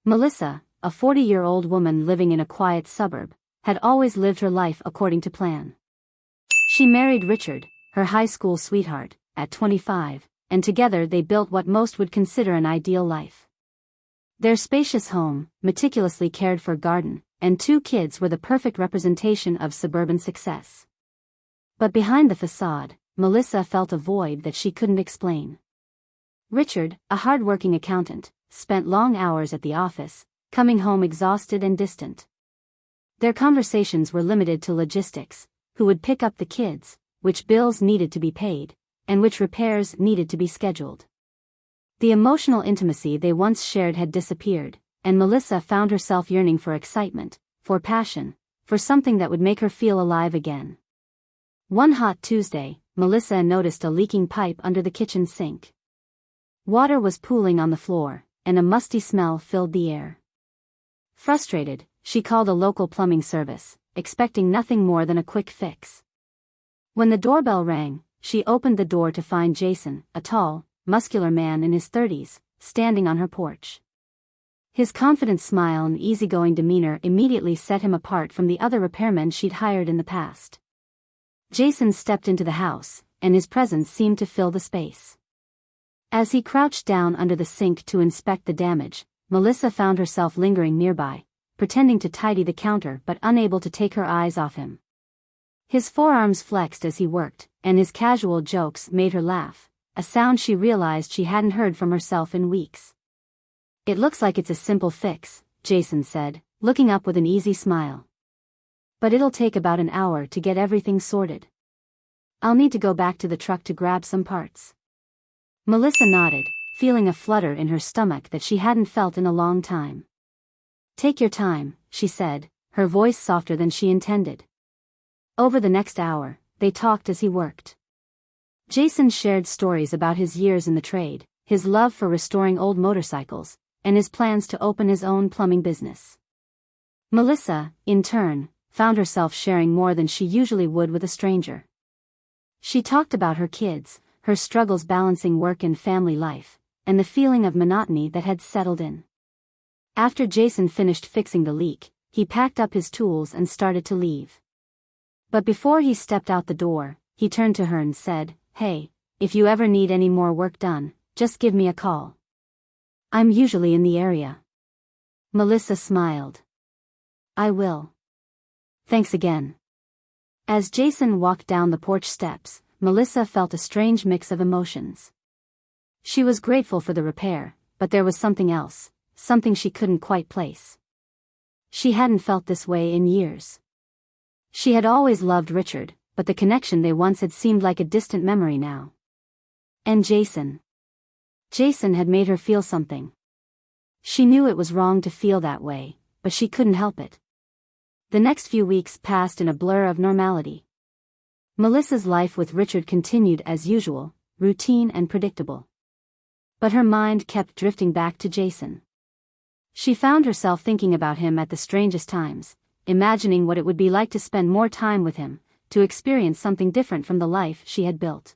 Melissa, a 40-year-old woman living in a quiet suburb, had always lived her life according to plan. She married Richard, her high school sweetheart, at 25, and together they built what most would consider an ideal life. Their spacious home, meticulously cared for garden, and 2 kids were the perfect representation of suburban success. But behind the facade, Melissa felt a void that she couldn't explain. Richard, a hard-working accountant, spent long hours at the office, coming home exhausted and distant. Their conversations were limited to logistics: who would pick up the kids, which bills needed to be paid, and which repairs needed to be scheduled. The emotional intimacy they once shared had disappeared, and Melissa found herself yearning for excitement, for passion, for something that would make her feel alive again. One hot Tuesday, Melissa noticed a leaking pipe under the kitchen sink. Water was pooling on the floor, and a musty smell filled the air. Frustrated, she called a local plumbing service, expecting nothing more than a quick fix. When the doorbell rang, she opened the door to find Jason, a tall, muscular man in his 30s, standing on her porch. His confident smile and easygoing demeanor immediately set him apart from the other repairmen she'd hired in the past. Jason stepped into the house, and his presence seemed to fill the space. As he crouched down under the sink to inspect the damage, Melissa found herself lingering nearby, pretending to tidy the counter but unable to take her eyes off him. His forearms flexed as he worked, and his casual jokes made her laugh, a sound she realized she hadn't heard from herself in weeks. "It looks like it's a simple fix," Jason said, looking up with an easy smile. "But it'll take about an hour to get everything sorted. I'll need to go back to the truck to grab some parts." Melissa nodded, feeling a flutter in her stomach that she hadn't felt in a long time. "Take your time," she said, her voice softer than she intended. Over the next hour, they talked as he worked. Jason shared stories about his years in the trade, his love for restoring old motorcycles, and his plans to open his own plumbing business. Melissa, in turn, found herself sharing more than she usually would with a stranger. She talked about her kids, her struggles balancing work and family life, and the feeling of monotony that had settled in. After Jason finished fixing the leak, he packed up his tools and started to leave. But before he stepped out the door, he turned to her and said, "Hey, if you ever need any more work done, just give me a call. I'm usually in the area." Melissa smiled. "I will. Thanks again." As Jason walked down the porch steps, Melissa felt a strange mix of emotions. She was grateful for the repair, but there was something else, something she couldn't quite place. She hadn't felt this way in years. She had always loved Richard, but the connection they once had seemed like a distant memory now. And Jason. Jason had made her feel something. She knew it was wrong to feel that way, but she couldn't help it. The next few weeks passed in a blur of normality. Melissa's life with Richard continued as usual, routine and predictable. But her mind kept drifting back to Jason. She found herself thinking about him at the strangest times, imagining what it would be like to spend more time with him, to experience something different from the life she had built.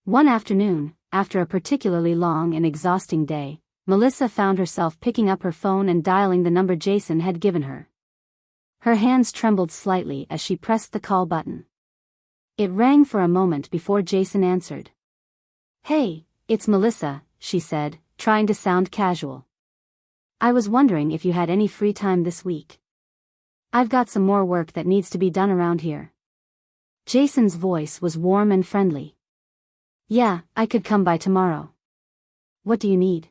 One afternoon, after a particularly long and exhausting day, Melissa found herself picking up her phone and dialing the number Jason had given her. Her hands trembled slightly as she pressed the call button. It rang for a moment before Jason answered. "Hey, it's Melissa," she said, trying to sound casual. "I was wondering if you had any free time this week. I've got some more work that needs to be done around here." Jason's voice was warm and friendly. "Yeah, I could come by tomorrow. What do you need?"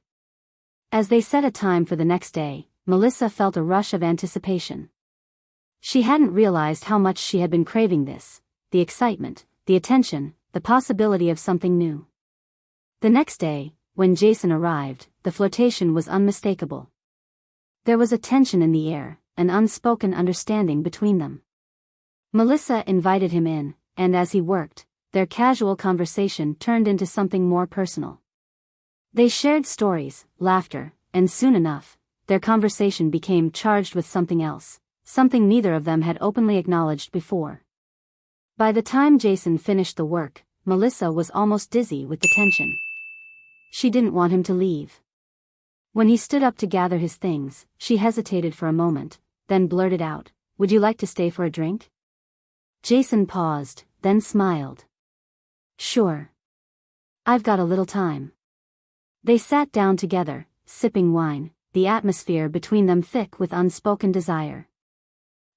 As they set a time for the next day, Melissa felt a rush of anticipation. She hadn't realized how much she had been craving this, the excitement, the attention, the possibility of something new. The next day, when Jason arrived, the flirtation was unmistakable. There was a tension in the air, an unspoken understanding between them. Melissa invited him in, and as he worked, their casual conversation turned into something more personal. They shared stories, laughter, and soon enough, their conversation became charged with something else, something neither of them had openly acknowledged before. By the time Jason finished the work, Melissa was almost dizzy with the tension. She didn't want him to leave. When he stood up to gather his things, she hesitated for a moment, then blurted out, "Would you like to stay for a drink?" Jason paused, then smiled. "Sure. I've got a little time." They sat down together, sipping wine, the atmosphere between them thick with unspoken desire.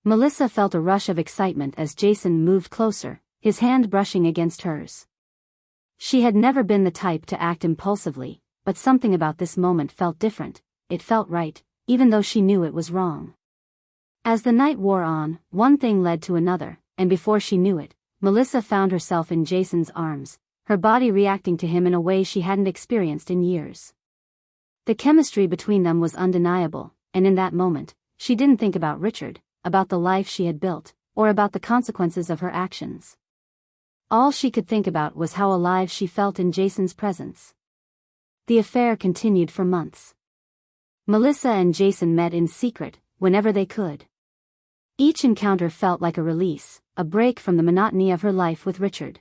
Melissa felt a rush of excitement as Jason moved closer, his hand brushing against hers. She had never been the type to act impulsively, but something about this moment felt different. It felt right, even though she knew it was wrong. As the night wore on, one thing led to another, and before she knew it, Melissa found herself in Jason's arms, her body reacting to him in a way she hadn't experienced in years. The chemistry between them was undeniable, and in that moment, she didn't think about Richard, about the life she had built, or about the consequences of her actions. All she could think about was how alive she felt in Jason's presence. The affair continued for months. Melissa and Jason met in secret, whenever they could. Each encounter felt like a release, a break from the monotony of her life with Richard.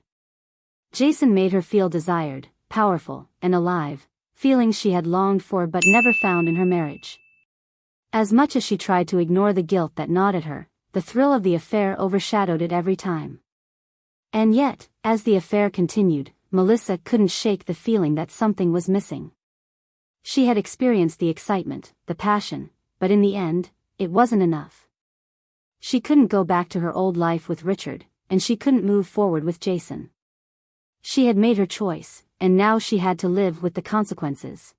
Jason made her feel desired, powerful, and alive, feelings she had longed for but never found in her marriage. As much as she tried to ignore the guilt that gnawed at her, the thrill of the affair overshadowed it every time. And yet, as the affair continued, Melissa couldn't shake the feeling that something was missing. She had experienced the excitement, the passion, but in the end, it wasn't enough. She couldn't go back to her old life with Richard, and she couldn't move forward with Jason. She had made her choice, and now she had to live with the consequences.